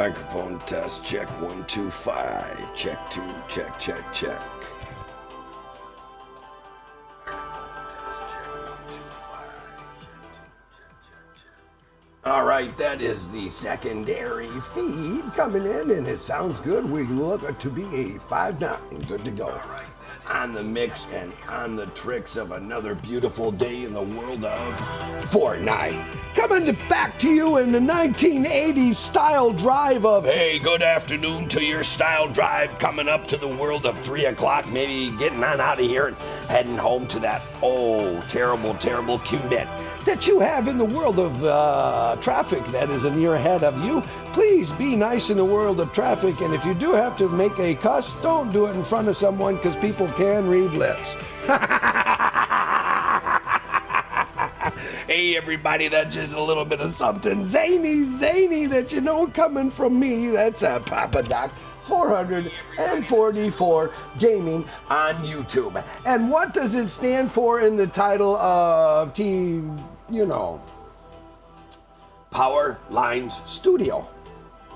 Microphone test, check 125, check 2, check. All right, that is the secondary feed coming in, and it sounds good. We look to be a 5-9, good to go. On the mix and on the tricks of another beautiful day in the world of Fortnite. Coming back to you in the 1980s style drive of, hey, good afternoon to your style drive, coming up to the world of 3 o'clock, maybe getting on out of here and heading home to that, terrible commute that you have in the world of traffic that is near ahead of you. Please be nice in the world of traffic, and if you do have to make a cuss, don't do it in front of someone, because people can read lips. Hey everybody, that's just a little bit of something zany that you know coming from me. That's Papa Doc 444 Gaming on YouTube. And what does it stand for in the title of Power Lines Studio?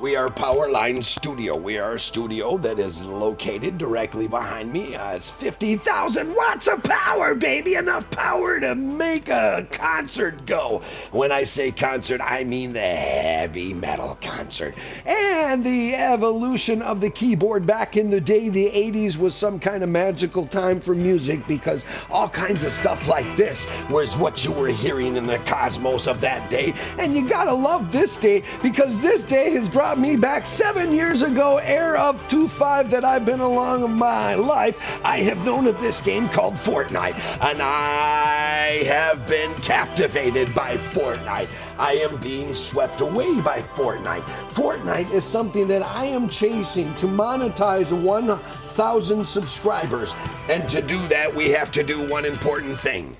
We are Power Lines Studio. We are a studio that is located directly behind me. It's 50,000 watts of power, baby. Enough power to make a concert go. When I say concert, I mean the heavy metal concert. And the evolution of the keyboard back in the day, the 80s, was some kind of magical time for music, because all kinds of stuff like this was what you were hearing in the cosmos of that day. And you gotta love this day, because this day has brought me back 7 years ago, Air of 2.5 that I've been along my life. I have known of this game called Fortnite, and I have been captivated by Fortnite. I am being swept away by Fortnite. Fortnite is something that I am chasing to monetize 1,000 subscribers. And to do that, we have to do one important thing.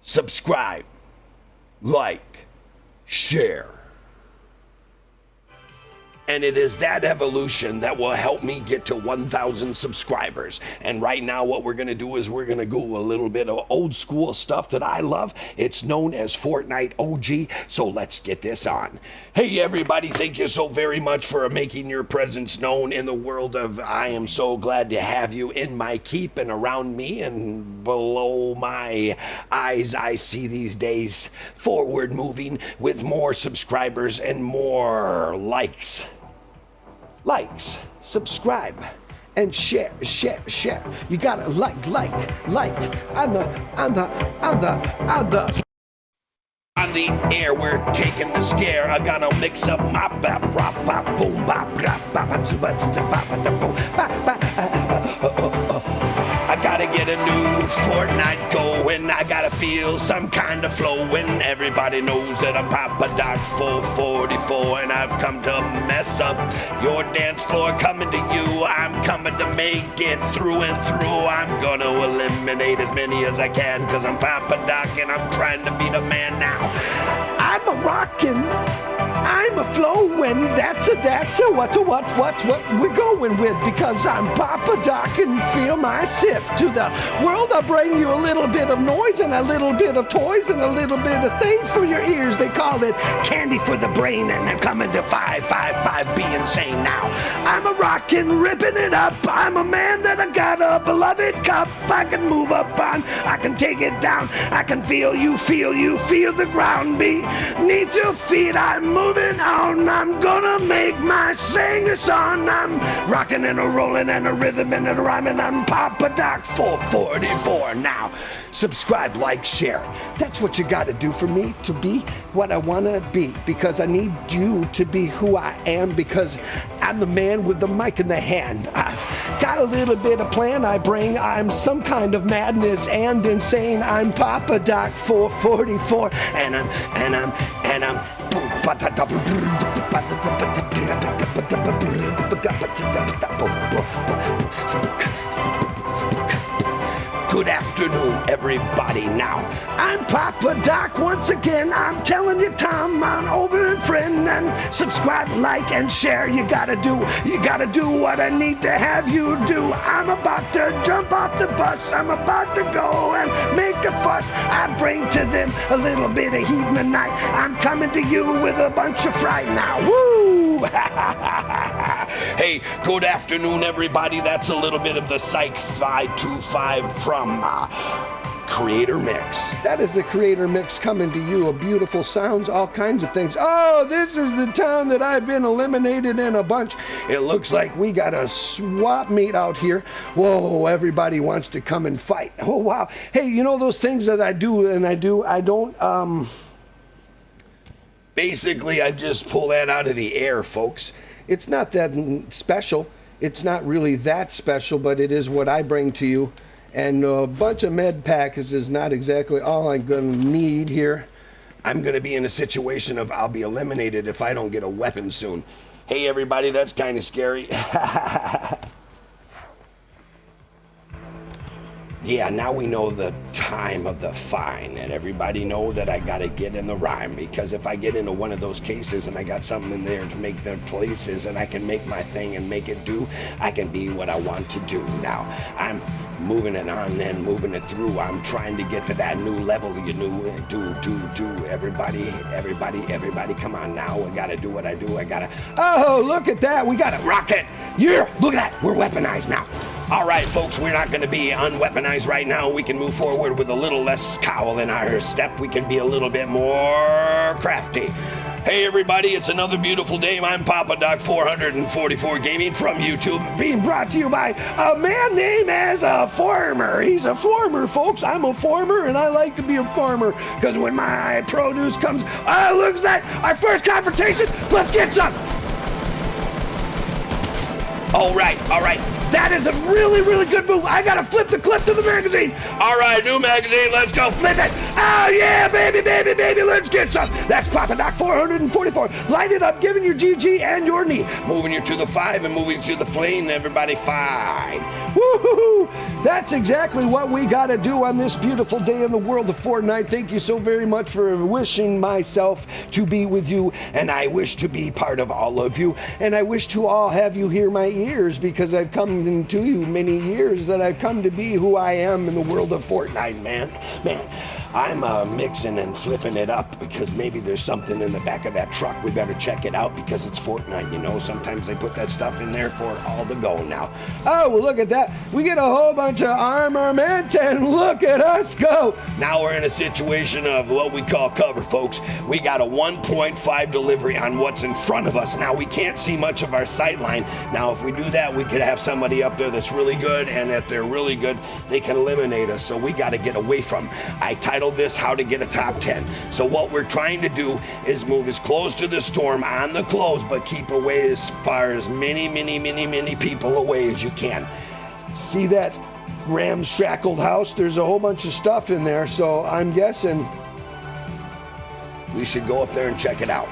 Subscribe, like, share. And it is that evolution that will help me get to 1,000 subscribers. And right now what we're going to do is we're going to go a little bit of old school stuff that I love. It's known as Fortnite OG. So let's get this on. Hey everybody, thank you so very much for making your presence known in the world of, I am so glad to have you in my keep and around me and below my eyes. I see these days forward moving with more subscribers and more likes. Subscribe, and share. You gotta like on the air. We're taking the scare. I gotta mix up my bop boom bop. I gotta get a new Fortnite going. I gotta feel some kind of flowing. Everybody knows that I'm Papa Doc 444, and I've come to mess up your dance floor. Coming to you, I'm coming to make it through and through. I'm gonna eliminate as many as I can, cause I'm Papa Doc and I'm trying to be the man now. I'm a rockin', I'm a flowin', that's a what we're going with, because I'm Papa Doc and feel my sift to the world. I bring you a little bit of noise and a little bit of toys and a little bit of things for your ears. They call it candy for the brain, and they're coming to 555 be insane now. I'm a rockin', ripping it up. I'm a man that I got a beloved cup. I can move up on, I can take it down. I can feel you feel the ground beneath your feet. I'm moving on. I'm gonna make my sing-a-song. I'm rocking and a rolling and a rhythm and a rhyming. I'm Papa Doc 444 now. Subscribe, like, share. That's what you gotta do for me to be what I wanna be, because I need you to be who I am, because I'm the man with the mic in the hand. I've got a little bit of plan I bring. I'm some kind of madness and insane. I'm Papa Doc 444, and I'm Good afternoon, everybody. Now, I'm Papa Doc once again. I'm telling you, Tom, I'm over and friend, and subscribe, like, and share. You gotta do what I need to have you do. I'm about to jump off the bus. I'm about to go and make a fuss. I bring to them a little bit of heat in the night. I'm coming to you with a bunch of fright now. Woo! YouTube. Hey, good afternoon, everybody. That's a little bit of the Psych 525 from Creator Mix. That is the Creator Mix coming to you. A beautiful sounds, all kinds of things. Oh, this is the town that I've been eliminated in a bunch. It looks like we got a swap meet out here. Whoa, everybody wants to come and fight. Oh, wow. Hey, you know those things that I do and I don't, basically, I just pull that out of the air, folks. It's not that special. It's not really that special, but it is what I bring to you. And a bunch of med packs is not exactly all I'm going to need here. I'm going to be in a situation of I'll be eliminated if I don't get a weapon soon. Hey, everybody, that's kind of scary. Yeah, now we know the time of the fine, and everybody know that I got to get in the rhyme, because if I get into one of those cases and I got something in there to make their places and I can make my thing and make it do, I can be what I want to do. Now, I'm moving it on and moving it through. I'm trying to get to that new level, you know. Everybody, come on now. I got to do what I do. Oh, look at that. We got a rocket. Yeah, look at that. We're weaponized now. All right, folks, we're not going to be unweaponized right now. We can move forward with a little less cowl in our step. We can be a little bit more crafty. Hey, everybody, it's another beautiful day. I'm Papa Doc 444 Gaming from YouTube, being brought to you by a man named as a farmer. He's a farmer, folks. I'm a farmer, and I like to be a farmer, because when my produce comes, looks like our first confrontation. Let's get some. All right. That is a really, really good move. I gotta flip the clip to the magazine. All right, new magazine, let's go. Flip it. Oh, yeah, baby, let's get some. That's Papa Doc 444. Light it up, giving your GG and your knee. Moving you to the 5 and moving you to the flame. Everybody fine. Woo-hoo-hoo. That's exactly what we gotta do on this beautiful day in the world of Fortnite. Thank you so very much for wishing myself to be with you, and I wish to be part of all of you, and I wish to all have you hear my ears, because I've come into you many years that I've come to be who I am in the world of Fortnite, man. I'm mixing and flipping it up, because maybe there's something in the back of that truck. We better check it out, because it's Fortnite, you know. Sometimes they put that stuff in there for all to go now. Oh, well, look at that. We get a whole bunch of armament, and look at us go. Now we're in a situation of what we call cover, folks. We got a 1.5 delivery on what's in front of us. Now, we can't see much of our sight line. Now, if we do that, we could have somebody up there that's really good, and if they're really good, they can eliminate us. So we got to get away from. I titled this How to Get a Top 10. So what we're trying to do is move as close to the storm on the close, but keep away as far as many people away as you can. See that ramshackled house? There's a whole bunch of stuff in there, so I'm guessing we should go up there and check it out.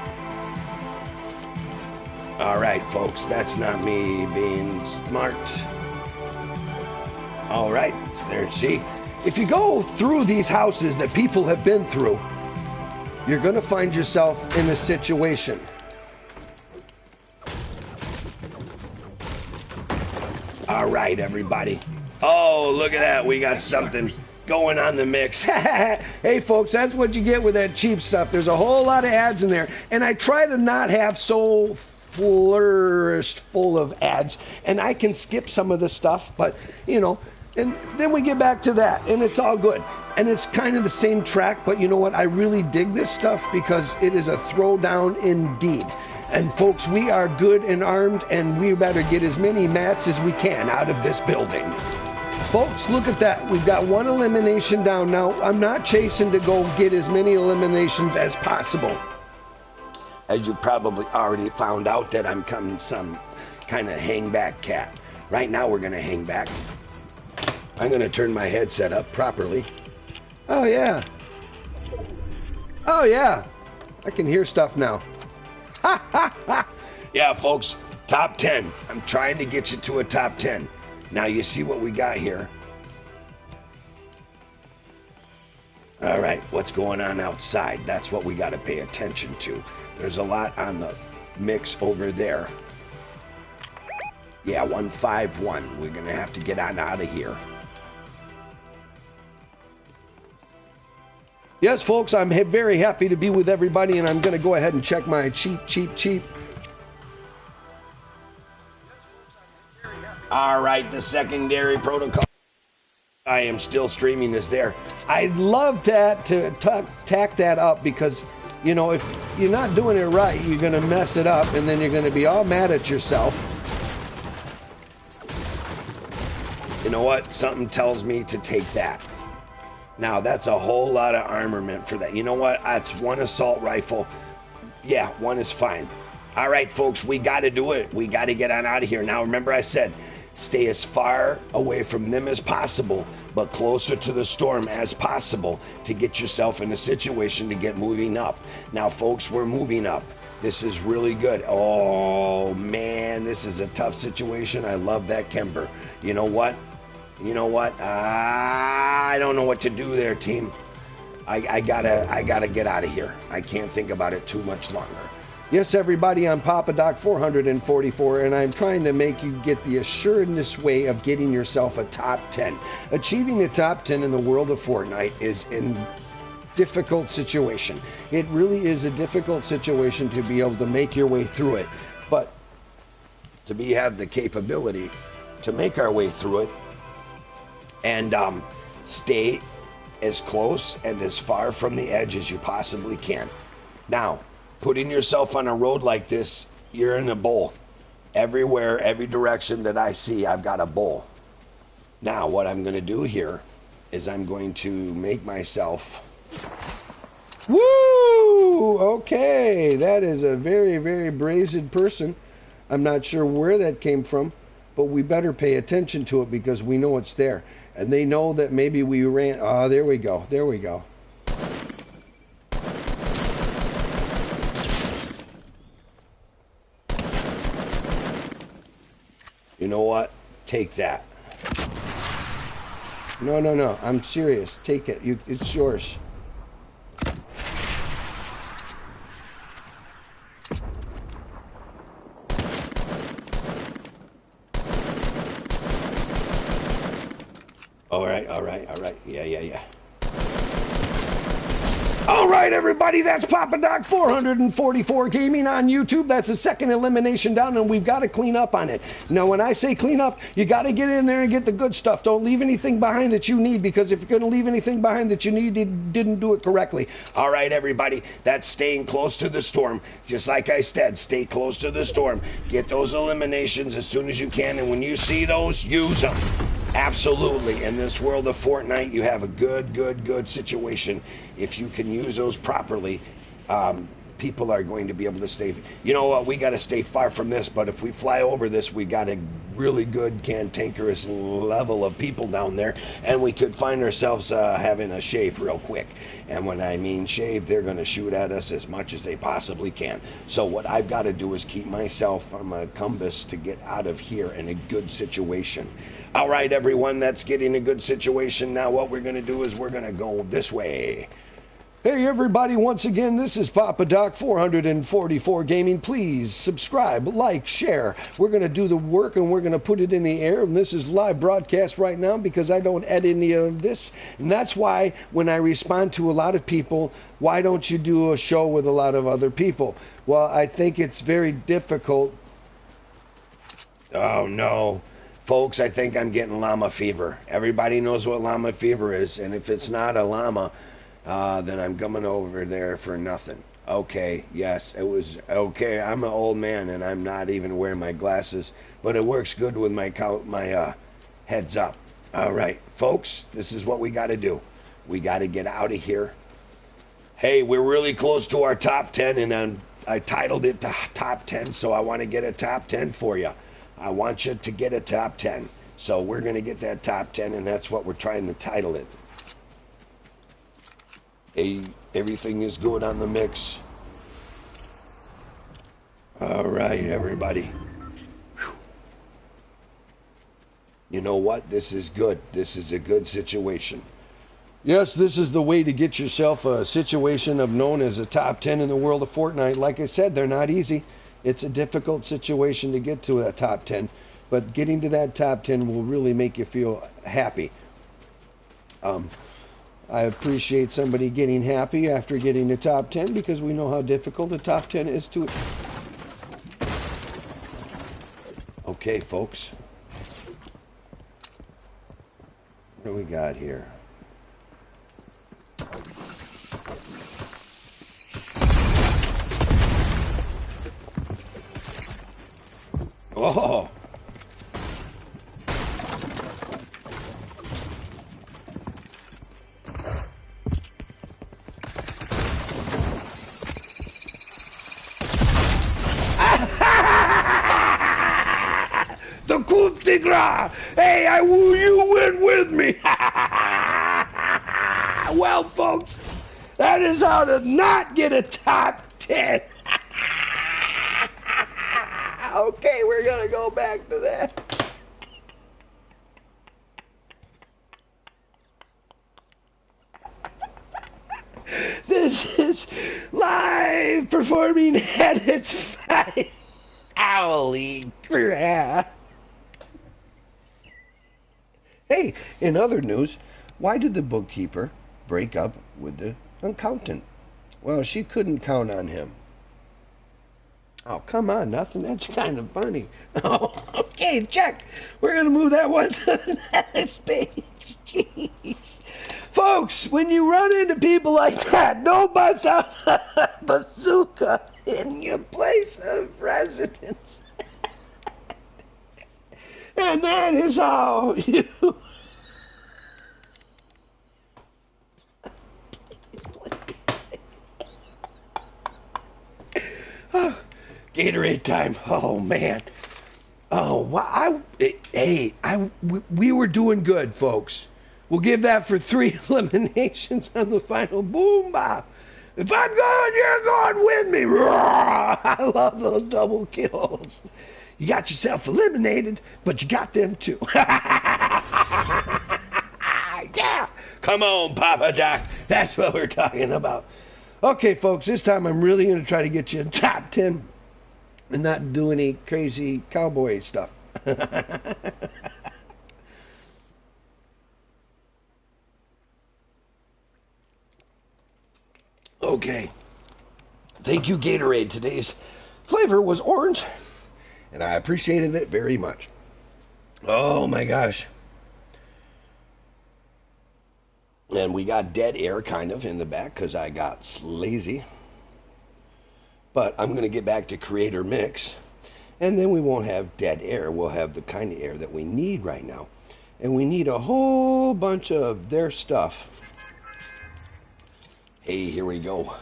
All right, folks, that's not me being smart. All right, there, see? If you go through these houses that people have been through, you're going to find yourself in a situation. All right, everybody. Oh, look at that. We got something going on the mix. Hey, folks, that's what you get with that cheap stuff. There's a whole lot of ads in there, and I try to not have so flourished full of ads, and I can skip some of the stuff, but, you know, and then we get back to that, and it's all good. And it's kind of the same track, but you know what? I really dig this stuff because it is a throwdown indeed. And folks, we are good and armed, and we better get as many mats as we can out of this building. Folks, look at that. We've got one elimination down. Now, I'm not chasing to go get as many eliminations as possible. As you probably already found out that I'm coming some kind of hang back cat. Right now, we're going to hang back. I'm going to turn my headset up properly. Oh, yeah. Oh, yeah. I can hear stuff now. Ha, ha, ha. Yeah, folks, top 10. I'm trying to get you to a top 10. Now, you see what we got here. All right, what's going on outside? That's what we got to pay attention to. There's a lot on the mix over there. Yeah, 151. We're going to have to get on out of here. Yes, folks, I'm very happy to be with everybody, and I'm going to go ahead and check my cheap. right, the secondary protocol. I am still streaming this there. I'd love to tack that up because, you know, if you're not doing it right, you're going to mess it up and then you're going to be all mad at yourself. You know what? Something tells me to take that. Now, that's a whole lot of armament for that. You know what? That's one assault rifle. Yeah, one is fine. All right, folks, we got to do it. We got to get on out of here. Now, remember I said, stay as far away from them as possible, but closer to the storm as possible to get yourself in a situation to get moving up. Now, folks, we're moving up. This is really good. Oh, man, this is a tough situation. I love that Kemper. You know what? I don't know what to do there, team. I gotta get out of here. I can't think about it too much longer. Yes, everybody, I'm Papa Doc 444, and I'm trying to make you get the assuredness way of getting yourself a top 10. Achieving a top 10 in the world of Fortnite is a difficult situation. It really is a difficult situation to be able to make your way through it, but to have the capability to make our way through it and stay as close and as far from the edge as you possibly can. Now, putting yourself on a road like this, you're in a bowl. Everywhere, every direction that I see, I've got a bowl. Now, what I'm going to do here is I'm going to make myself... Woo! Okay, that is a very, very brazen person. I'm not sure where that came from, but we better pay attention to it because we know it's there. And they know that maybe we ran... Oh, there we go. There we go. You know what? Take that. No, no, no. I'm serious. Take it. It's yours. All right, all right, all right. Yeah. All right, everybody, that's Papa Doc 444 Gaming on YouTube. That's the second elimination down, and we've got to clean up on it. Now, when I say clean up, you got to get in there and get the good stuff. Don't leave anything behind that you need, because if you're going to leave anything behind that you need, you didn't do it correctly. All right, everybody, that's staying close to the storm. Just like I said, stay close to the storm. Get those eliminations as soon as you can, and when you see those, use them. Absolutely. In this world of Fortnite, you have a good situation. If you can use those properly, people are going to be able to stay. You know what? We got to stay far from this, but if we fly over this, we got a really good cantankerous level of people down there, and we could find ourselves having a shave real quick. And when I mean shave, they're going to shoot at us as much as they possibly can. So what I've got to do is keep myself on my compass to get out of here in a good situation. All right, everyone, that's getting a good situation. Now what we're going to do is we're going to go this way. Hey, everybody, once again, this is Papa Doc 444 Gaming. Please subscribe, like, share. We're going to do the work, and we're going to put it in the air. And this is live broadcast right now because I don't edit any of this. And that's why when I respond to a lot of people, why don't you do a show with a lot of other people? Well, I think it's very difficult. Oh, no. Folks, I think I'm getting llama fever. Everybody knows what llama fever is, and if it's not a llama, then I'm coming over there for nothing. Okay, yes, it was okay. I'm an old man, and I'm not even wearing my glasses, but it works good with my heads up. All right, folks, this is what we got to do. We got to get out of here. Hey, we're really close to our top 10, and I titled it Top 10, so I want to get a top 10 for you. I want you to get a top 10. So we're going to get that top 10, and that's what we're trying to title it. Hey, everything is good on the mix. All right, everybody. Whew. You know what? This is good. This is a good situation. Yes, this is the way to get yourself a situation of known as a top 10 in the world of Fortnite. Like I said, they're not easy. It's a difficult situation to get to that top 10, but getting to that top 10 will really make you feel happy. I appreciate somebody getting happy after getting the top 10 because we know how difficult the top 10 is to... Okay, folks. What do we got here? Oh! The coup de grace! Hey, you win with me! Well, folks, that is how to not get a top 10. Okay, we're gonna go back to that. This is live performing at its finest. Holy crap. Hey, in other news, why did the bookkeeper break up with the accountant? Well, she couldn't count on him. Oh, come on, nothing. That's kind of funny. Oh, okay, check. We're going to move that one to the next page. Jeez. Folks, when you run into people like that, don't bust out a bazooka in your place of residence. And that is how you... Gatorade time. Oh, man. Oh, wow. We were doing good, folks. We'll give that for 3 eliminations on the final boom bop. If I'm going, you're going with me. Roar! I love those double kills. You got yourself eliminated, but you got them too. Yeah. Come on, Papa Doc. That's what we're talking about. Okay, folks, this time I'm really going to try to get you in top 10 and not do any crazy cowboy stuff. Okay. Thank you, Gatorade. Today's flavor was orange, and I appreciated it very much. Oh, my gosh. And we got dead air kind of in the back because I got lazy. But I'm going to get back to Creator Mix, and then we won't have dead air. We'll have the kind of air that we need right now. And we need a whole bunch of their stuff. Hey, here we go.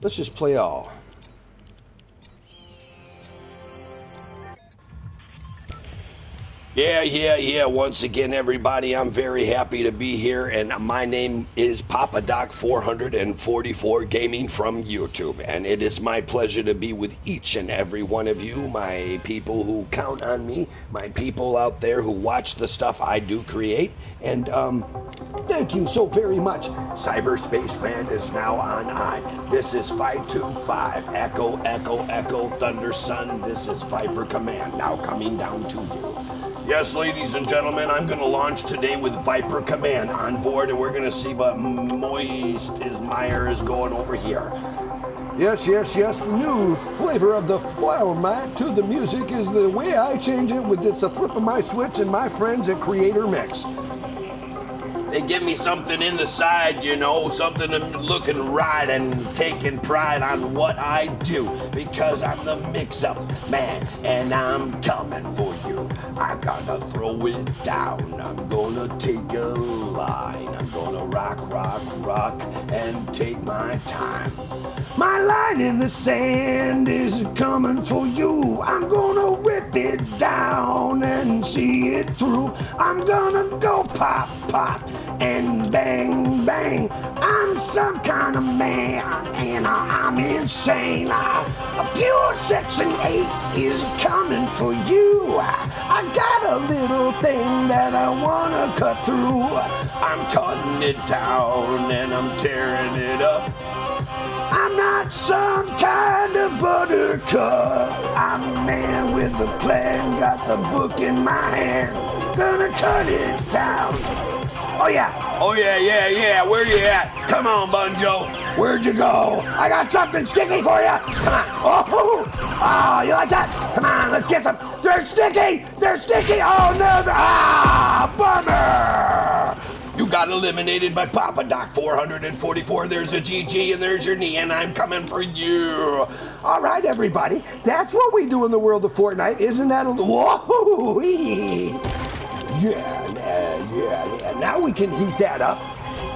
Let's just play all. Yeah. Once again, everybody, I'm very happy to be here, and my name is Papa Doc 444 Gaming from YouTube, and it is my pleasure to be with each and every one of you, my people who count on me, my people out there who watch the stuff I do create, and thank you so very much. Cyberspace Man is now on high. This is 525 Echo Echo Echo Thunder Sun. This is Viper Command now coming down to you. Yes, ladies and gentlemen, I'm going to launch today with Viper Command on board, and we're going to see what Meyer is going over here. Yes, the new flavor of the format to the music is the way I change it with just a flip of my switch and my friends at Creator Mix. They give me something in the side, you know, something looking right and taking pride on what I do, because I'm the mix-up man, and I'm coming for you. I gotta throw it down. I'm gonna take a line. I'm gonna rock, and take my time. My line in the sand is coming for you. I'm gonna rip it down and see it through. I'm gonna go pop, and bang, bang. I'm some kind of man, and I'm insane. A pure Section 8 is coming for you. I got a little thing that I wanna cut through. I'm cutting it down and I'm tearing it up. I'm not some kind of buttercup. I'm a man with a plan, got the book in my hand. Gonna cut it down. Oh yeah. Oh yeah, yeah, yeah. Where you at? Come on, Bunjo. Where'd you go? I got something sticky for you. Come on. Oh, you like that? Come on, let's get some. They're sticky. They're sticky. Oh no. Bummer. You got eliminated by Papa Doc 444. There's a GG and there's your knee, and I'm coming for you. All right, everybody. That's what we do in the world of Fortnite. Isn't that a whoa? Yeah. Now we can heat that up.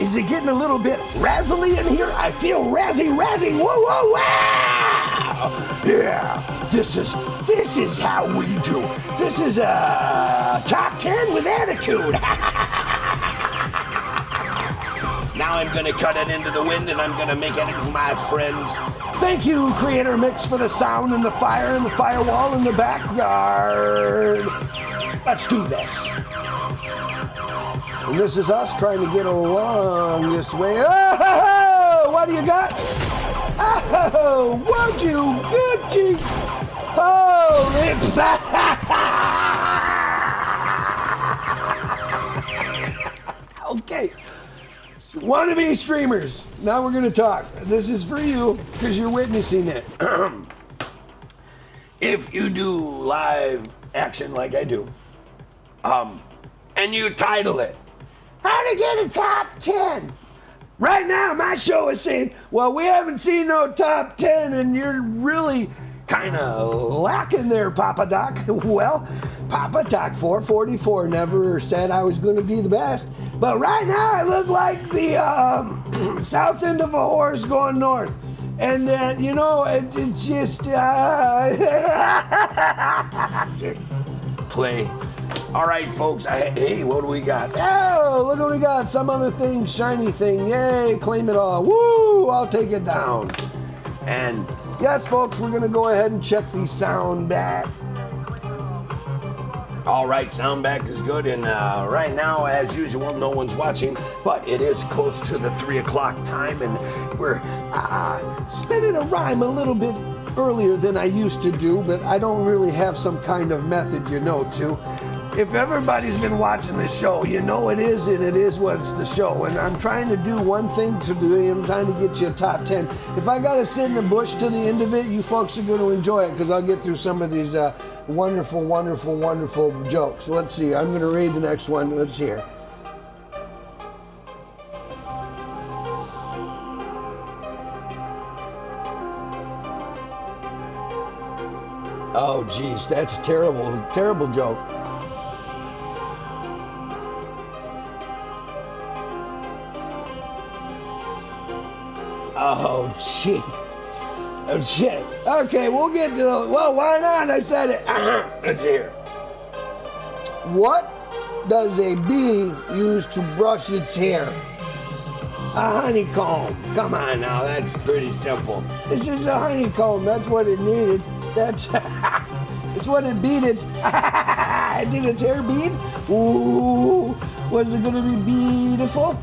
Is it getting a little bit razzly in here? I feel razzy. Whoa, wow! Yeah, this is how we do. This is a top 10 with attitude. Now I'm gonna cut it into the wind and I'm gonna make it my friends. Thank you, Creator Mix, for the sound and the fire and the firewall in the backyard. Let's do this. And this is us trying to get along this way. Oh, what do you got? Oh, won't you? Good. Holy. Okay. Wannabe streamers. Now we're going to talk. This is for you because you're witnessing it. If you do live action like I do, and you title it, How to Get a Top 10. Right now, my show is saying, well, we haven't seen no top 10, and you're really kind of lacking there, Papa Doc. Well, Papa Doc 444 never said I was going to be the best, but right now I look like the south end of a horse going north. And, you know, it's just... Play. All right, folks. Hey, what do we got? Oh, look what we got. Some other thing, shiny thing. Yay, claim it all. Woo, I'll take it down. And, yes, folks, we're going to go ahead and check the sound back. All right, sound back is good. And right now, as usual, no one's watching. But it is close to the 3 o'clock time. And we're spinning a rhyme a little bit earlier than I used to do. But I don't really have some kind of method, you know, to. If everybody's been watching the show, you know it is, and it is what's the show. And I'm trying to do one thing to do. I'm trying to get you a top 10. If I got to send the bush to the end of it, you folks are going to enjoy it because I'll get through some of these wonderful jokes. Let's see. I'm going to read the next one. Let's hear. Oh, geez, that's a terrible joke. Oh, gee. Oh, shit. Okay, we'll get to the... Well, why not? I said it. Let's hear. What does a bee use to brush its hair? A honeycomb. Come on now, that's pretty simple. This is a honeycomb. That's what it needed. That's what it beaded. Did its hair bead? Ooh, was it gonna be beautiful?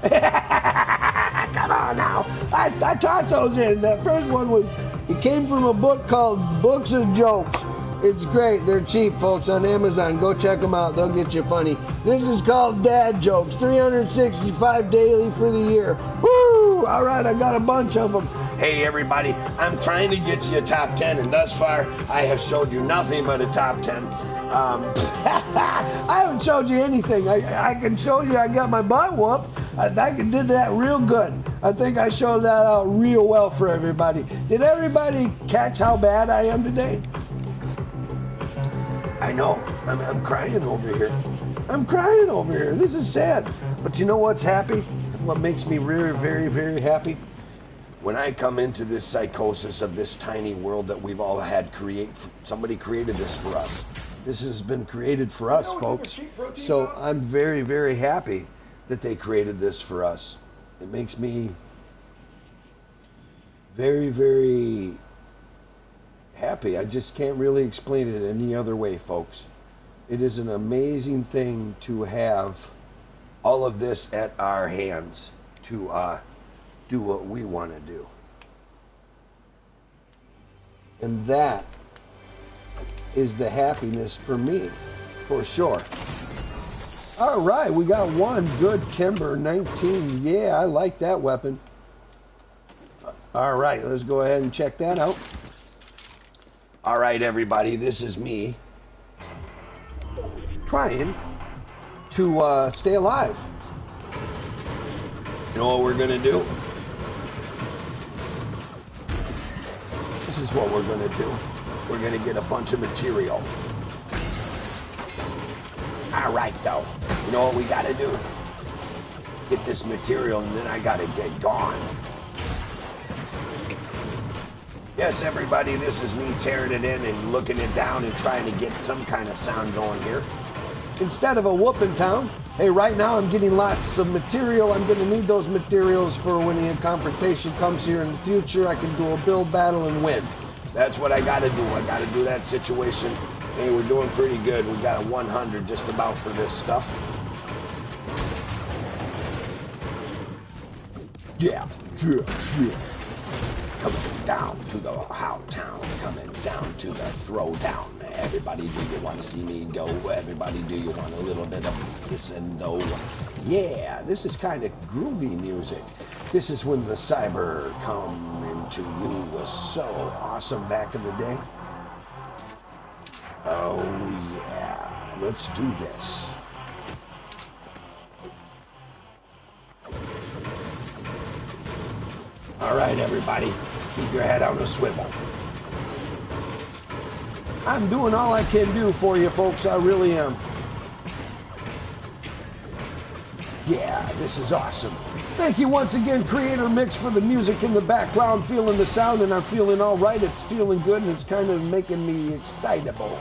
Come on now. I tossed those in. The first one was, it came from a book called Books of Jokes. It's great. They're cheap, folks, on Amazon. Go check them out. They'll get you funny. This is called Dad Jokes. 365 daily for the year. Woo! All right, I got a bunch of them. Hey, everybody. I'm trying to get you a top 10, and thus far, I have showed you nothing but a top 10. I haven't showed you anything. I can show you I got my butt whooped. I did that real good. I think I showed that out real well for everybody. Did everybody catch how bad I am today? I know. I'm crying over here. I'm crying over here. This is sad. But you know what's happy? What makes me very, very, very happy? When I come into this psychosis of this tiny world that we've all had create. Somebody created this for us. This has been created for us, folks. So I'm very, very happy that they created this for us. It makes me very, very happy. I just can't really explain it any other way, folks. It is an amazing thing to have all of this at our hands to do what we want to do. And that is the happiness for me, for sure. All right, we got one good Kimber 19. Yeah, I like that weapon. All right, let's go ahead and check that out. All right, everybody, this is me trying to stay alive. You know what we're gonna do? This is what we're gonna do. We're gonna get a bunch of material. All right, though. You know what we gotta do? Get this material, and then I gotta get gone. Yes, everybody, this is me tearing it in and looking it down and trying to get some kind of sound going here. Instead of a whooping town, hey, right now I'm getting lots of material. I'm going to need those materials for when the confrontation comes here in the future. I can do a build battle and win. That's what I got to do. I got to do that situation. Hey, we're doing pretty good. We got a 100 just about for this stuff. Yeah. Coming down to the how town, coming down to the throwdown. Everybody, do you want to see me go? Everybody, do you want a little bit of this and no? Yeah, this is kind of groovy music. This is when the cyber come into you was so awesome back in the day. Oh yeah, let's do this. All right, everybody, keep your head on a swivel. I'm doing all I can do for you, folks. I really am. Yeah, this is awesome. Thank you once again, Creator Mix, for the music in the background. Feeling the sound, and I'm feeling all right. It's feeling good, and it's kind of making me excitable.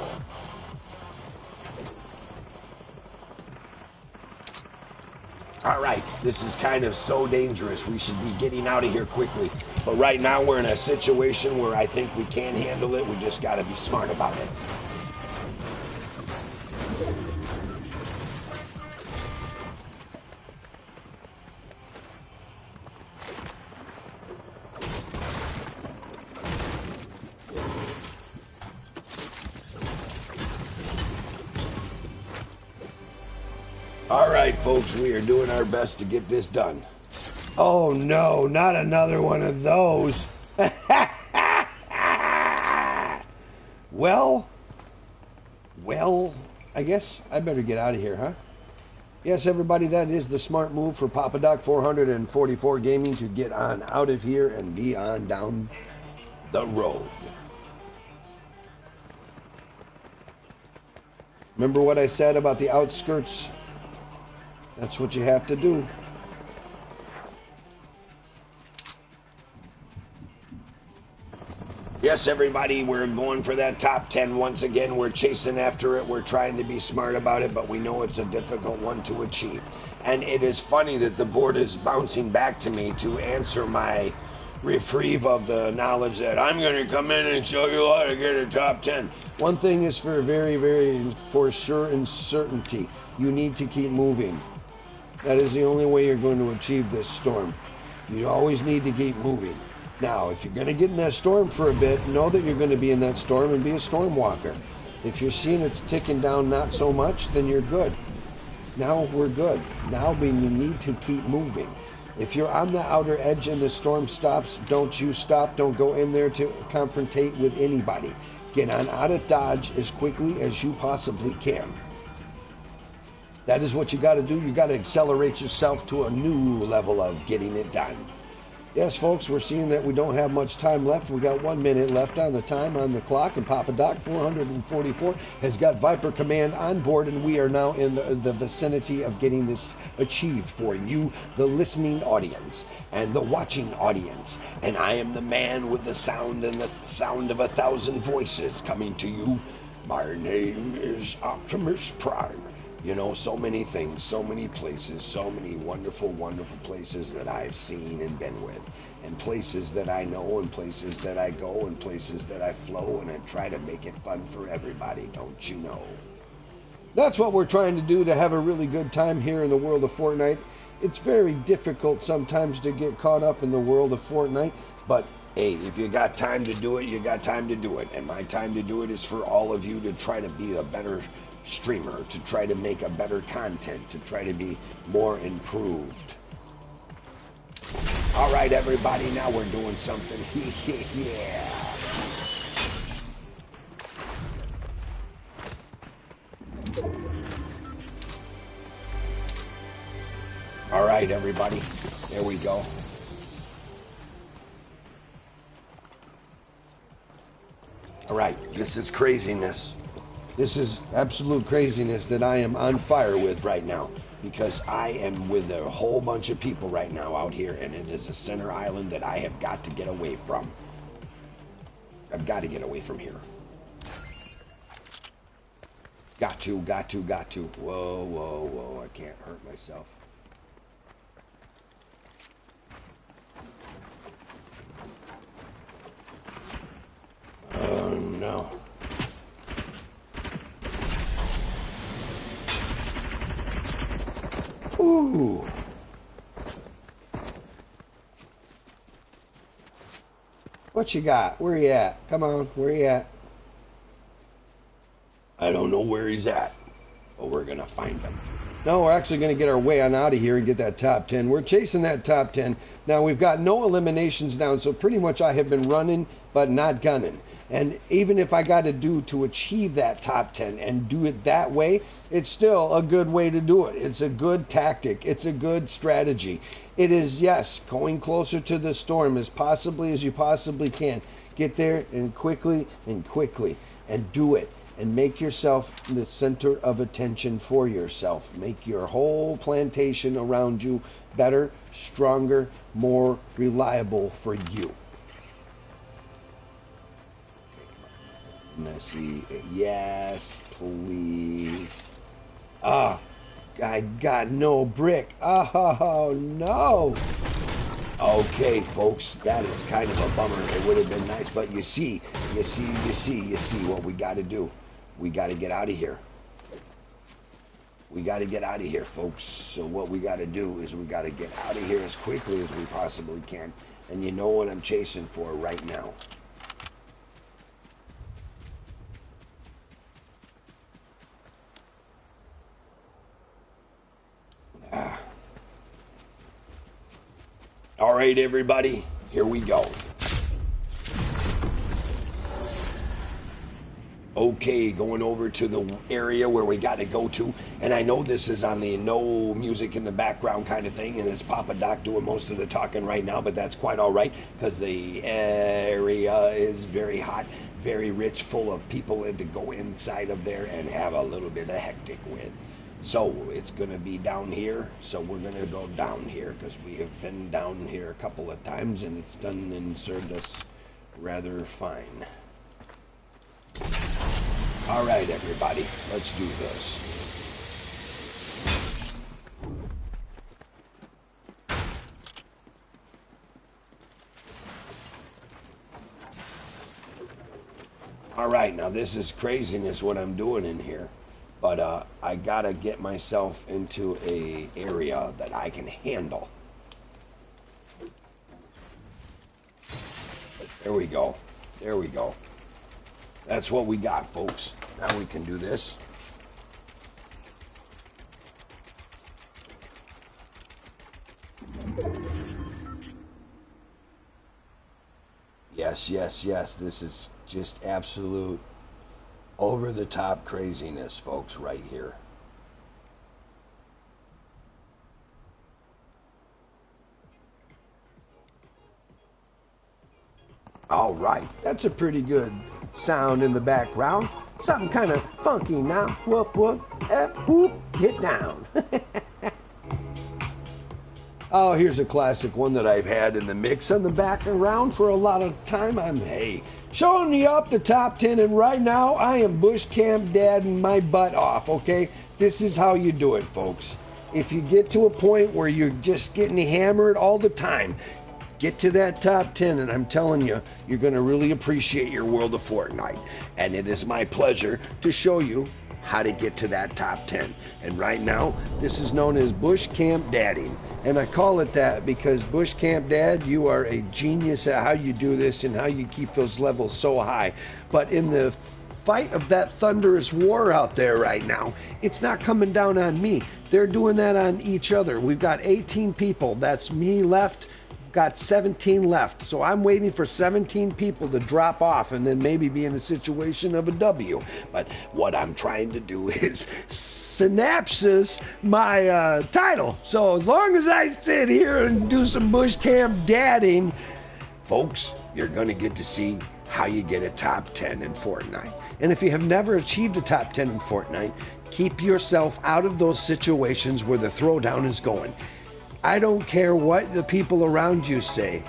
All right, this is kind of so dangerous. We should be getting out of here quickly. But right now we're in a situation where I think we can handle it. We just got to be smart about it. All right, folks, we are doing our best to get this done. Oh no, not another one of those. Well, I guess I better get out of here, huh? Yes, everybody, that is the smart move for Papa Doc 444 Gaming to get on out of here and be on down the road. Remember what I said about the outskirts? That's what you have to do. Yes, everybody, we're going for that top 10 once again. We're chasing after it. We're trying to be smart about it, but we know it's a difficult one to achieve. And it is funny that the board is bouncing back to me to answer my reprieve of the knowledge that I'm going to come in and show you how to get a top 10. One thing is for for sure and certainty. You need to keep moving. That is the only way you're going to achieve this storm. You always need to keep moving. Now, if you're going to get in that storm for a bit, know that you're going to be in that storm and be a storm walker. If you're seeing it's ticking down not so much, then you're good. Now we're good. Now we need to keep moving. If you're on the outer edge and the storm stops, don't you stop. Don't go in there to confrontate with anybody. Get on out of Dodge as quickly as you possibly can. That is what you got to do. You got to accelerate yourself to a new level of getting it done. Yes, folks, we're seeing that we don't have much time left. We got 1 minute left on the time on the clock, and Papa Doc 444 has got Viper Command on board, and we are now in the vicinity of getting this achieved for you, the listening audience and the watching audience. And I am the man with the sound and the sound of 1,000 voices coming to you. My name is Optimus Prime. You know, so many things, so many places, so many wonderful, wonderful places that I've seen and been with, and places that I know, and places that I go, and places that I flow, and I try to make it fun for everybody, don't you know? That's what we're trying to do, to have a really good time here in the world of Fortnite. It's very difficult sometimes to get caught up in the world of Fortnite, but hey, if you got time to do it, you got time to do it. And my time to do it is for all of you to try to be a better streamer, to try to make a better content, to try to be more improved. All right, everybody, now we're doing something. Yeah. All right, everybody, there we go. All right, this is craziness. This is absolute craziness that I am on fire with right now, because I am with a whole bunch of people right now out here, and it is a center island that I have got to get away from. I've got to get away from here. Got to. Whoa, whoa, whoa, I can't hurt myself. Oh, no. Ooh. What you got? Where you at? Come on, where you at? I don't know where he's at, but we're gonna find him. No, we're actually gonna get our way on out of here and get that top 10. We're chasing that top 10. Now we've got no eliminations down, so pretty much I have been running but not gunning. And even if I got to do to achieve that top 10 and do it that way, it's still a good way to do it. It's a good tactic. It's a good strategy. It is, yes, going closer to the storm as possibly as you possibly can. Get there and quickly and do it. And make yourself the center of attention for yourself. Make your whole plantation around you better, stronger, more reliable for you. Let's see. Yes, please. Ah, I got no brick. Oh, no. Okay, folks, that is kind of a bummer. It would have been nice, but you see what we got to do. We got to get out of here. We got to get out of here, folks. So what we got to do is we got to get out of here as quickly as we possibly can. And you know what I'm chasing for right now. All right, everybody, here we go. Okay, going over to the area where we got to go to, and I know this is on the no music in the background kind of thing, and it's Papa Doc doing most of the talking right now, but that's quite all right, because the area is very hot, very rich, full of people, and to go inside of there and have a little bit of hectic with. So it's going to be down here, so we're going to go down here, because we have been down here a couple of times, and it's done and served us rather fine. All right, everybody, let's do this. All right, now this is craziness what I'm doing in here. But I gotta get myself into a area that I can handle. There we go. There we go. That's what we got, folks. Now we can do this. Yes, yes, yes. This is just absolute over-the-top craziness, folks, right here. All right, that's a pretty good sound in the background. Something kind of funky now. Whoop, whoop, whoop, get down. Oh, here's a classic one that I've had in the mix on the background for a lot of time. I'm, hey, showing you up the top 10, and right now I am bush camp dadding my butt off, okay? This is how you do it, folks. If you get to a point where you're just getting hammered all the time, get to that top 10, and I'm telling you, you're going to really appreciate your World of Fortnite. And it is my pleasure to show you how to get to that top 10. And right now, this is known as Bush Camp Dadding. And I call it that because Bush Camp Dad, you are a genius at how you do this and how you keep those levels so high. But in the fight of that thunderous war out there right now. It's not coming down on me. They're doing that on each other. We've got 18 people. That's me left. Got 17 left. So I'm waiting for 17 people to drop off and then maybe be in the situation of a W. But what I'm trying to do is synopsis my title. So as long as I sit here and do some bush camp dadding, folks, you're going to get to see how you get a top 10 in Fortnite. And if you have never achieved a top 10 in Fortnite, keep yourself out of those situations where the throwdown is going. I don't care what the people around you say.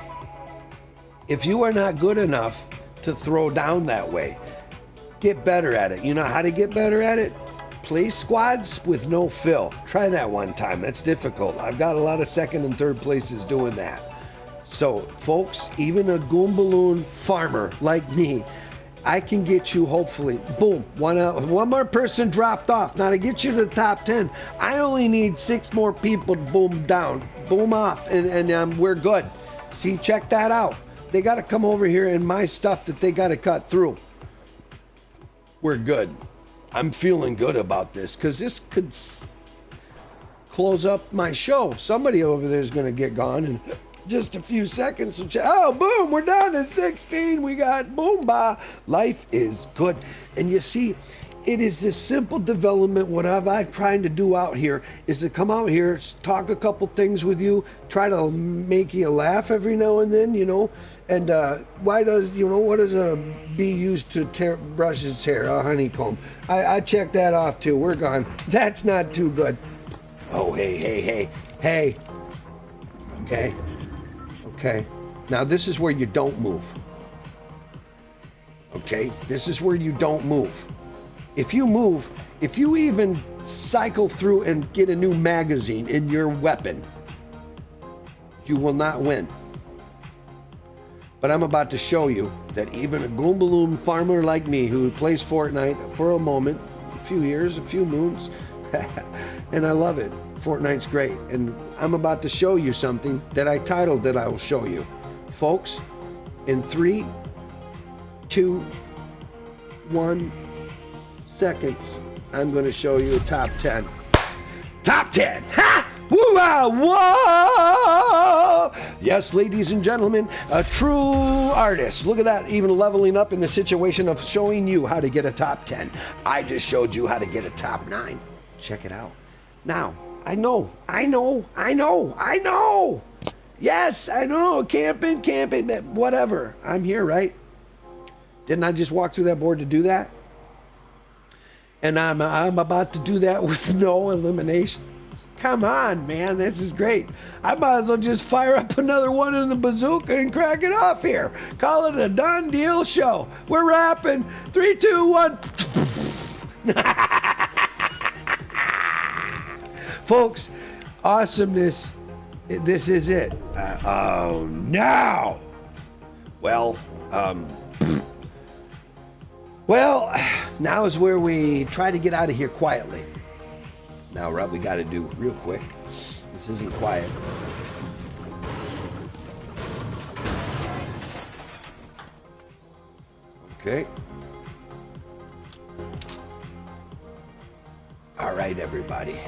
If you are not good enough to throw down that way, get better at it. You know how to get better at it? Play squads with no fill. Try that one time. That's difficult. I've got a lot of second and third places doing that. So, folks, even a Goomballoon farmer like me, I can get you, hopefully, boom, one more person dropped off. Now, to get you to the top 10, I only need 6 more people to boom down, boom off, and we're good. See, check that out. They got to come over here in my stuff that they got to cut through. We're good. I'm feeling good about this because this could close up my show. Somebody over there is going to get gone and just a few seconds. Oh, boom, we're down to 16. We got boom, bah. Life is good. And you see, it is this simple development. What I'm trying to do out here is to come out here, talk a couple things with you, try to make you laugh every now and then, you know. And what does a bee use to brush its hair? A honeycomb. I checked that off too. We're gone. That's not too good. Oh, hey. Okay. Now this is where you don't move. Okay? This is where you don't move. If you move, if you even cycle through and get a new magazine in your weapon, you will not win. But I'm about to show you that even a Goomballoon farmer like me who plays Fortnite for a moment, a few years, a few moons, and I love it. Fortnite's great. And I'm about to show you something that I titled that I will show you. Folks, in 3, 2, 1 seconds, I'm going to show you a top 10. Top 10! Ha! Whoa! Yes, ladies and gentlemen, a true artist. Look at that, even leveling up in the situation of showing you how to get a top 10. I just showed you how to get a top 9. Check it out. Now, I know. Yes, I know, camping, whatever. I'm here, right? Didn't I just walk through that board to do that? And I'm about to do that with no elimination. Come on, man, this is great. I might as well just fire up another one in the bazooka and crack it off here. Call it a done deal show. We're wrapping. 3, 2, 1. Folks, awesomeness, this is it. Oh, no. Well, now is where we try to get out of here quietly. Now, what we got to do real quick. This isn't quiet. Okay. All right, everybody.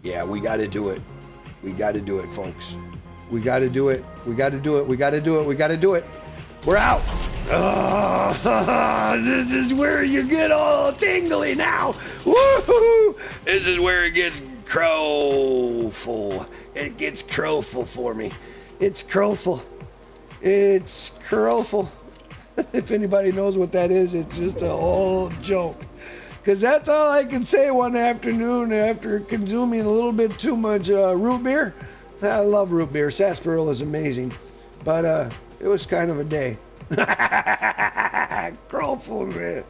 Yeah, we got to do it. We got to do it, folks. We got to do it. We got to do it. We got to do it. We got to do it. We're out. Oh, this is where you get all tingly now. Woo-hoo! This is where it gets crowful. It gets crowful for me. It's crowful. It's crowful. If anybody knows what that is, it's just a old joke. Because that's all I can say one afternoon after consuming a little bit too much root beer. I love root beer. Sarsaparilla is amazing. But it was kind of a day. Crowful, man.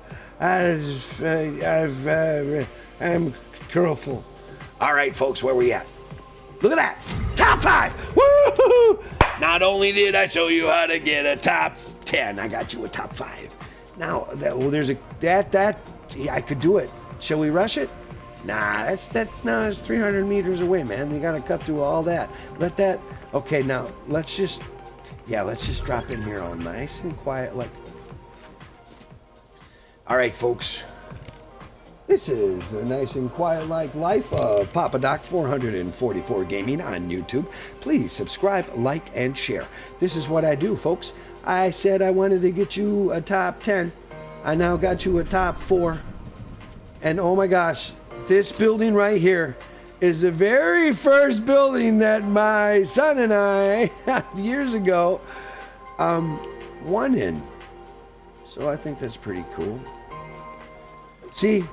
I'm crowful. All right, folks, where we at? Look at that. Top 5. Woo-hoo-hoo! Not only did I show you how to get a top 10, I got you a top 5. Now, there's a that I could do it. Shall we rush it? Nah, that's 300 meters away, man. You got to cut through all that. Let that. Okay, now let's just drop in here all nice and quiet, like. All right, folks. This is a nice and quiet like life of Papa Doc 444 Gaming on YouTube. Please subscribe, like, and share. This is what I do, folks. I said I wanted to get you a top 10. I now got you a top 4. And oh my gosh, this building right here is the very first building that my son and I, years ago, won in. So I think that's pretty cool. See,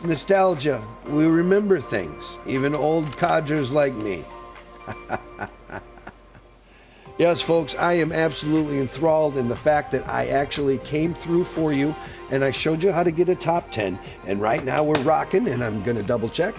nostalgia. We remember things, even old codgers like me. Yes, folks, I am absolutely enthralled in the fact that I actually came through for you and I showed you how to get a top 10. And right now we're rocking, and I'm going to double check.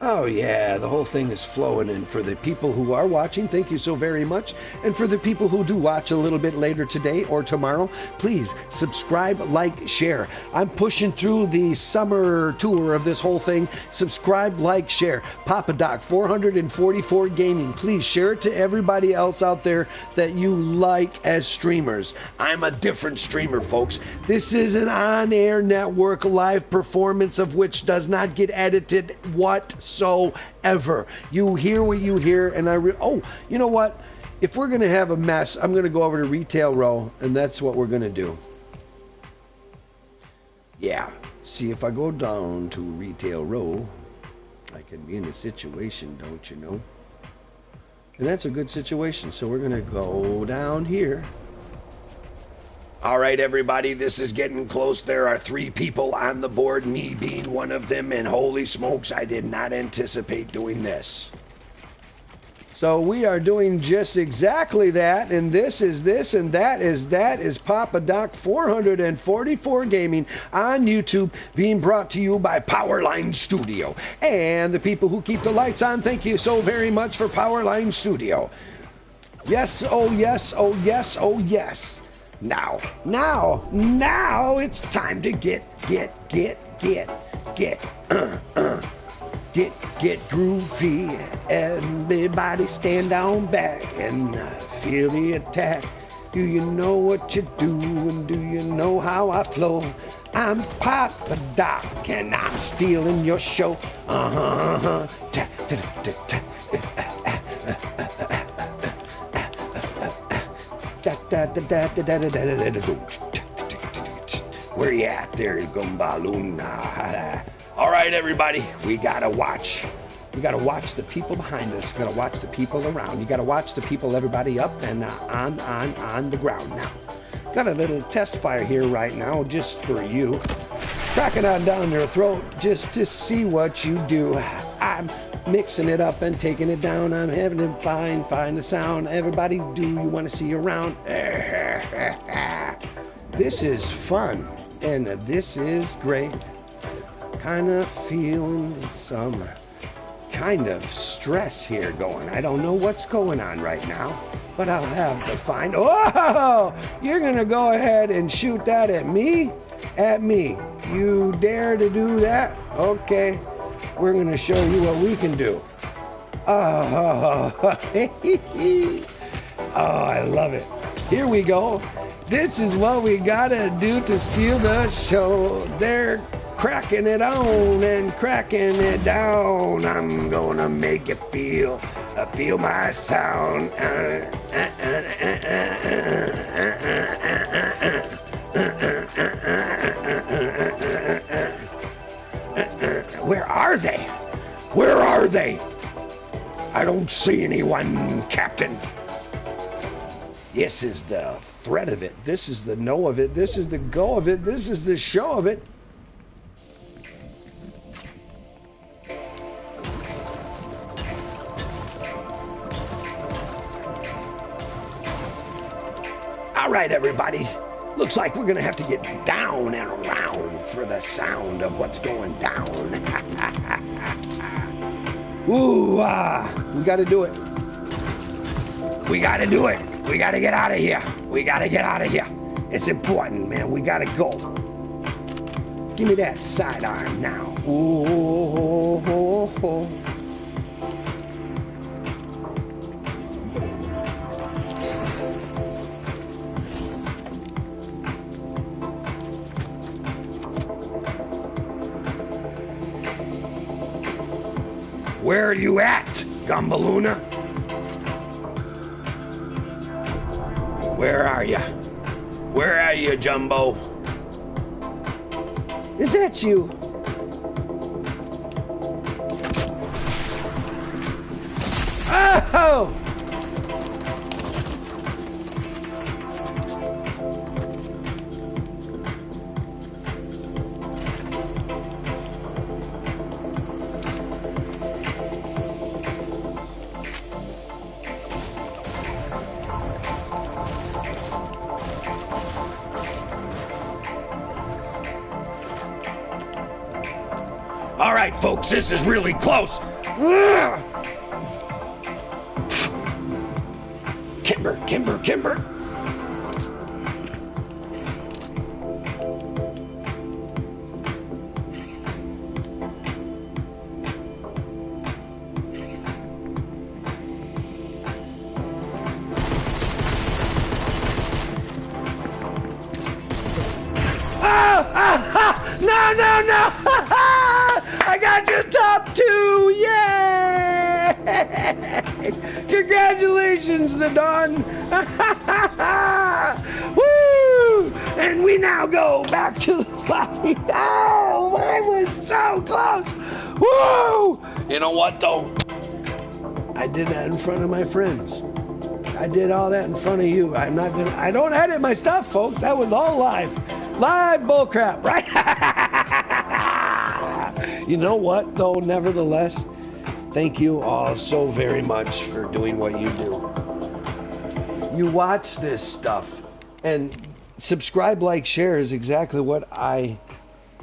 Oh yeah, the whole thing is flowing, and for the people who are watching, thank you so very much. And for the people who do watch a little bit later today or tomorrow, please subscribe, like, share. I'm pushing through the summer tour of this whole thing. Subscribe, like, share. Papa Doc 444 Gaming. Please share it to everybody else out there that you like as streamers. I'm a different streamer, folks. This is an on-air network live performance of which does not get edited whatsoever. You hear what you hear, and oh, you know what? If we're going to have a mess, I'm going to go over to Retail Row, and that's what we're going to do. Yeah. See, if I go down to Retail Row, I can be in a situation, don't you know? And that's a good situation, so we're going to go down here. All right, everybody, this is getting close. There are 3 people on the board, me being one of them, and holy smokes, I did not anticipate doing this. So we are doing just exactly that, and this is this, and that is Papa Doc 444 Gaming on YouTube, being brought to you by Powerline Studio. And the people who keep the lights on, thank you so very much for Powerline Studio. Yes, oh yes, oh yes, oh yes. Now it's time to get groovy. Everybody stand on back and feel the attack. Do you know what you do, and do you know how I flow? I'm Papa Doc and I'm stealing your show. Where you at there, Gumbaluna? All right, everybody, we gotta watch. We gotta watch the people behind us. We gotta watch the people around. You gotta watch the people, everybody up and on the ground now. Got a little test fire here right now, just for you. Cracking on down your throat, just to see what you do. I'm mixing it up and taking it down. I'm having to find the sound. Everybody, do you want to see around? This is fun, and this is great. Kind of feeling some kind of stress here going. I don't know what's going on right now, but I'll have to find. Oh, you're gonna go ahead and shoot that at me? At me? You dare to do that? Okay. We're going to show you what we can do. Oh, I love it. Here we go. This is what we got to do to steal the show. They're cracking it on and cracking it down. I'm going to make you feel my sound. Where are they? Where are they? I don't see anyone, Captain. This is the threat of it. This is the know of it. This is the go of it. This is the show of it. All right, everybody. Looks like we're going to have to get down and around for the sound of what's going down. Ooh, we got to do it. We got to do it. We got to get out of here. We got to get out of here. It's important, man. We got to go. Give me that sidearm now. Oh. Where are you at, Gumballoona? Where are you? Where are you, Jumbo? Is that you? Oh! All right, folks, this is really close. Kimber. No! I got you top 2! Yay! Congratulations, the Dawn! Woo! And we now go back to the lobby. Oh, I was so close! Woo! You know what, though? I did that in front of my friends. I did all that in front of you. I don't edit my stuff, folks. That was all live. Live bullcrap, right? You know what, though, nevertheless, thank you all so very much for doing what you do. You watch this stuff, and subscribe, like, share is exactly what I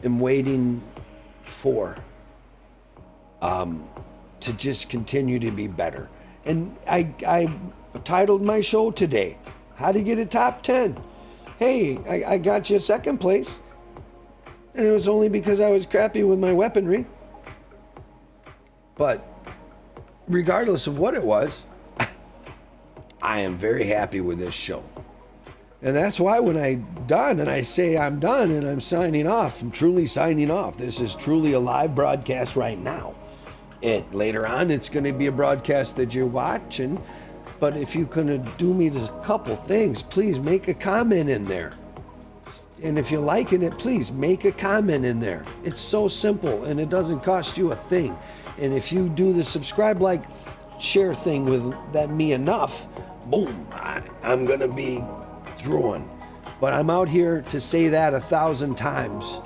am waiting for, to just continue to be better. And I titled my show today, How to Get a Top 10. Hey, I got you second place. And it was only because I was crappy with my weaponry. But regardless of what it was, I am very happy with this show. And that's why when I'm done and I say I'm done and I'm signing off, I'm truly signing off. This is truly a live broadcast right now. Later on, it's going to be a broadcast that you're watching. But if you can do me a couple things, please make a comment in there. And if you're liking it, please make a comment in there. It's so simple, and it doesn't cost you a thing. And if you do the subscribe, like, share thing with me enough, boom, I'm going to be through. But I'm out here to say that 1,000 times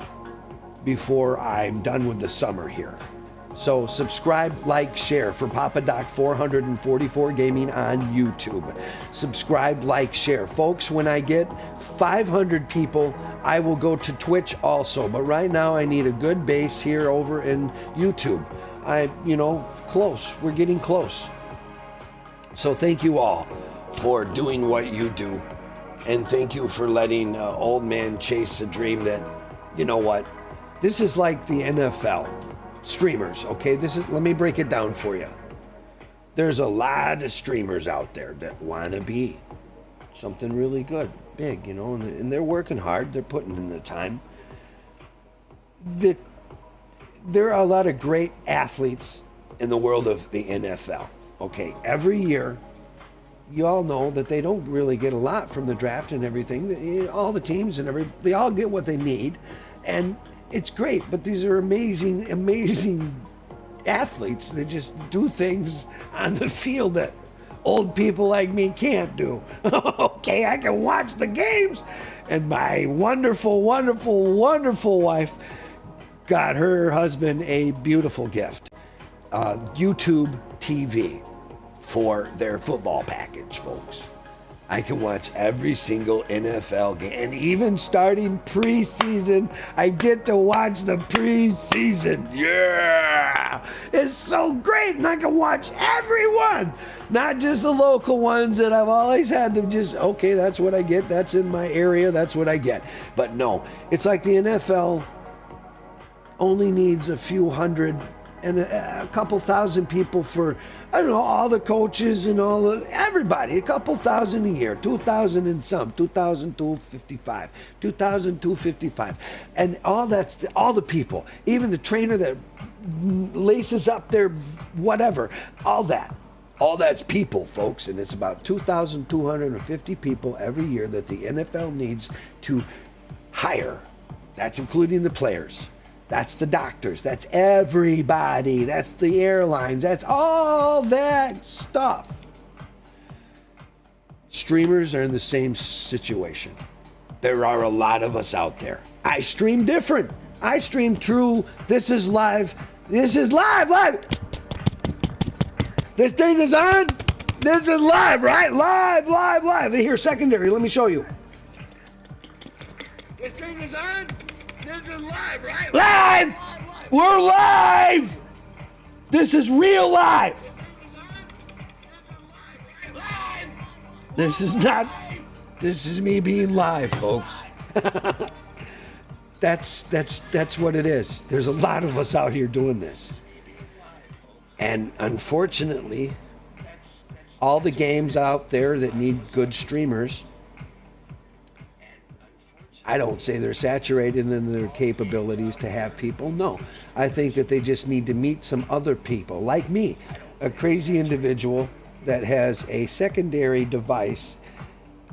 before I'm done with the summer here. So subscribe, like, share for Papa Doc 444 Gaming on YouTube. Subscribe, like, share. Folks, when I get 500 people, I will go to Twitch also. But right now I need a good base here over in YouTube. Close. We're getting close. So thank you all for doing what you do. And thank you for letting old man chase a dream that, you know what? This is like the NFL. Streamers, okay? Let me break it down for you. There's a lot of streamers out there that want to be something really good, big, and they're working hard. They're putting in the time. There are a lot of great athletes in the world of the NFL, okay? Every year, you all know that they don't really get a lot from the draft and everything. All the teams they all get what they need, and it's great, but these are amazing athletes that just do things on the field that old people like me can't do. Okay, I can watch the games, and my wonderful wife got her husband a beautiful gift, YouTube TV for their football package, folks. I can watch every single NFL game, and even starting preseason, I get to watch the preseason. Yeah! It's so great, and I can watch everyone, not just the local ones that I've always had to just, okay, that's what I get, that's in my area, that's what I get. But no, it's like the NFL only needs a few hundred and a couple thousand people for, I don't know, all the coaches and everybody, a couple thousand a year, 2,000 and some, 2,255, 2,255, and all the people, even the trainer that laces up their whatever, all that's people, folks, and it's about 2,250 people every year that the NFL needs to hire. That's including the players. That's the doctors. That's everybody. That's the airlines. That's all that stuff. Streamers are in the same situation. There are a lot of us out there. I stream different. I stream true. This is live. This is live. This thing is on. This is live, right? Live. Here, secondary. Let me show you. This thing is on. This is live, right? Live! We're live! This is real live. This is not. This is me being live, folks. That's what it is. There's a lot of us out here doing this. And unfortunately, all the games out there that need good streamers, I don't say they're saturated in their capabilities to have people. No, I think that they just need to meet some other people like me, a crazy individual that has a secondary device,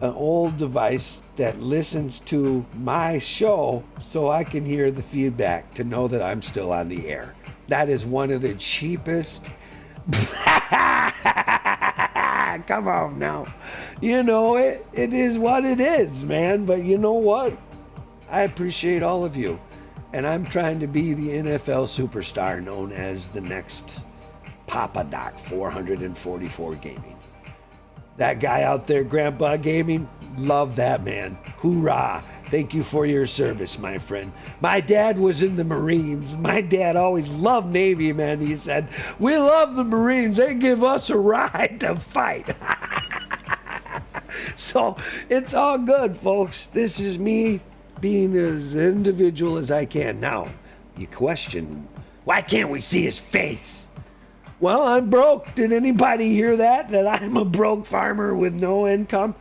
an old device that listens to my show so I can hear the feedback to know that I'm still on the air. That is one of the cheapest. Come on now. You know, it is what it is, man. But you know what? I appreciate all of you. And I'm trying to be the NFL superstar known as the next Papa Doc 444 Gaming. That guy out there, Grandpa Gaming, love that man. Hoorah. Thank you for your service, my friend. My dad was in the Marines. My dad always loved Navy, man. He said, we love the Marines. They give us a ride to fight. So it's all good, folks. This is me being as individual as I can. Now, you question, why can't we see his face? Well, I'm broke. Did anybody hear that? That I'm a broke farmer with no income?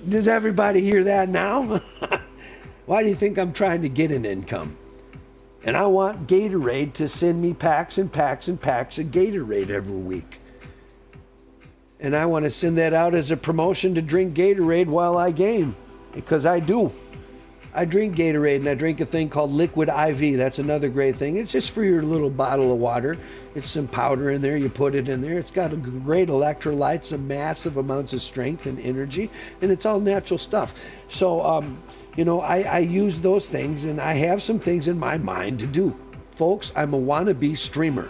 Does everybody hear that now? Why do you think I'm trying to get an income? And I want Gatorade to send me packs and packs and packs of Gatorade every week. And I want to send that out as a promotion to drink Gatorade while I game. Because I do. I drink Gatorade, and I drink a thing called Liquid IV. That's another great thing. It's just for your little bottle of water. It's some powder in there. You put it in there. It's got a great electrolytes, a massive amounts of strength and energy, and it's all natural stuff. So, you know, I use those things, and I have some things in my mind to do. Folks, I'm a wannabe streamer.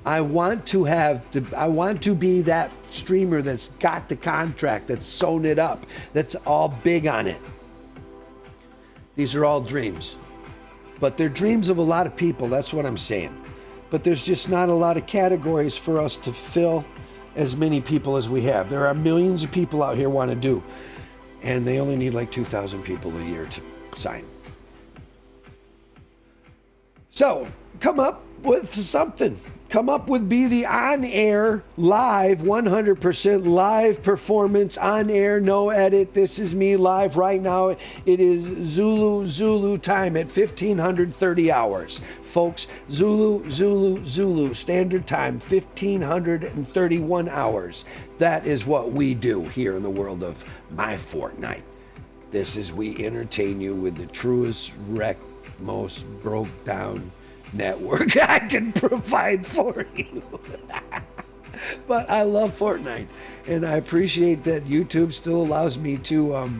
I want to be that streamer that's got the contract, that's sewn it up, that's all big on it. These are all dreams. But they're dreams of a lot of people, that's what I'm saying. But there's just not a lot of categories for us to fill as many people as we have. There are millions of people out here want to do. And they only need like 2,000 people a year to sign. So, come up with something. Come up with be the on-air, live, 100% live performance, on-air, no edit. This is me live right now. It is Zulu time at 1530 hours. Folks, Zulu, standard time, 1531 hours. That is what we do here in the world of my Fortnite. This is we entertain you with the truest, wrecked, most broke down network I can provide for you. But I love Fortnite, and I appreciate that YouTube still allows me to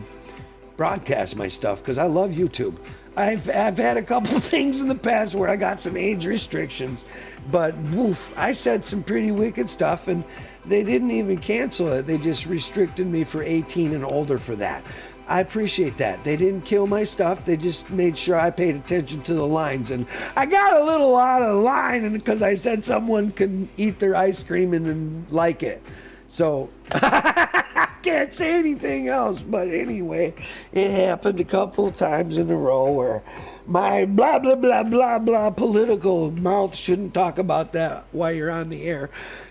broadcast my stuff, because I love YouTube. I've had a couple things in the past where I got some age restrictions, but woof, I said some pretty wicked stuff, and they didn't even cancel it. They just restricted me for 18 and older for that. I appreciate that. They didn't kill my stuff. They just made sure I paid attention to the lines. And I got a little out of line because I said someone can eat their ice cream and like it. So I can't say anything else. But anyway, it happened a couple of times in a row where My blah, blah, blah, blah, blah political mouth shouldn't talk about that while you're on the air.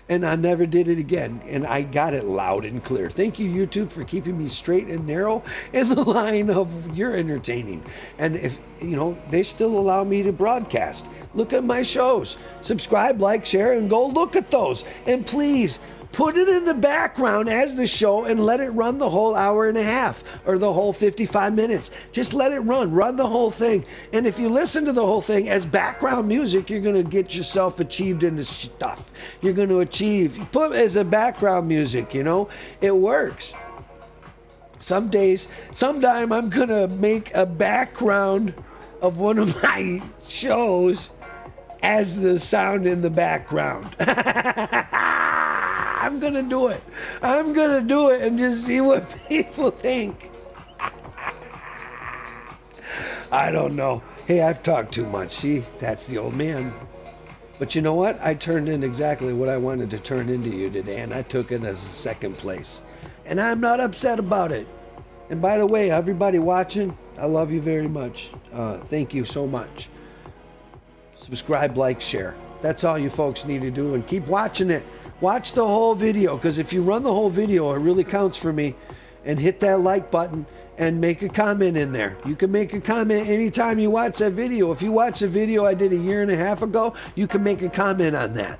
And I never did it again. And I got it loud and clear. Thank you, YouTube, for keeping me straight and narrow in the line of your entertaining. And if, they still allow me to broadcast. Look at my shows. Subscribe, like, share, and go look at those. And please, put it in the background as the show and let it run the whole hour and a half or the whole 55 minutes. Just let it run the whole thing. And if you listen to the whole thing as background music, you're going to get yourself achieved into stuff. You're going to achieve. Put it as a background music, it works. Sometime I'm going to make a background of one of my shows as the sound in the background. I'm going to do it. I'm going to do it and just see what people think. I don't know. Hey, I've talked too much. See, that's the old man. But you know what? I turned in exactly what I wanted to turn into you today, and I took it as a second place. And I'm not upset about it. And by the way, everybody watching, I love you very much. Thank you so much. Subscribe, like, share. That's all you folks need to do, and keep watching it. Watch the whole video, because if you run the whole video, it really counts for me. And hit that like button and make a comment in there. You can make a comment anytime you watch that video. If you watch a video I did a year and a half ago, you can make a comment on that.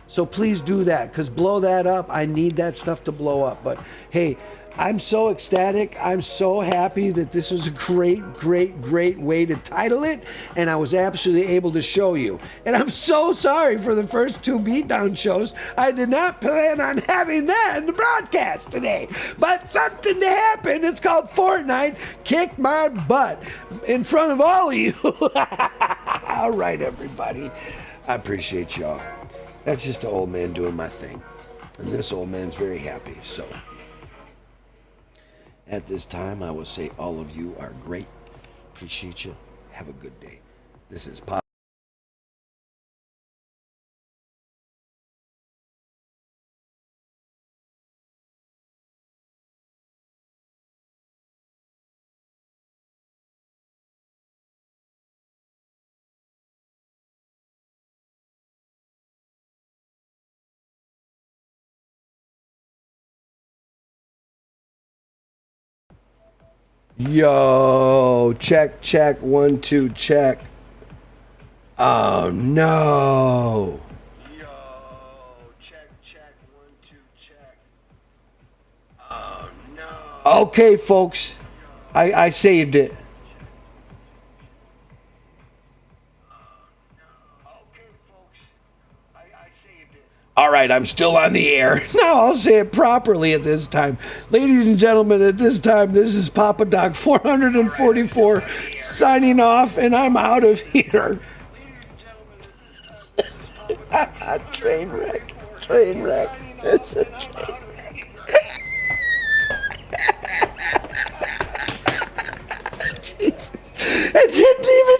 So please do that, because blow that up. I need that stuff to blow up. But hey, I'm so ecstatic. I'm so happy that this was a great way to title it, and I was absolutely able to show you. And I'm so sorry for the first two beatdown shows. I did not plan on having that in the broadcast today, but something to happen. It's called Fortnite kicked my butt in front of all of you. All right, everybody. I appreciate y'all. That's just the old man doing my thing, and this old man's very happy, so... At this time, I will say all of you are great. Appreciate you. Have a good day. This is Pop. Yo, check, 1, 2, check. Oh no. Yo, check, 1, 2, check. Oh no. Okay, folks, I saved it. All right, I'm still on the air. Now I'll say it properly at this time. Ladies and gentlemen, at this time, this is Papa Doc 444 signing off, and I'm out of here. Train wreck. It's a train wreck. Jesus. It didn't even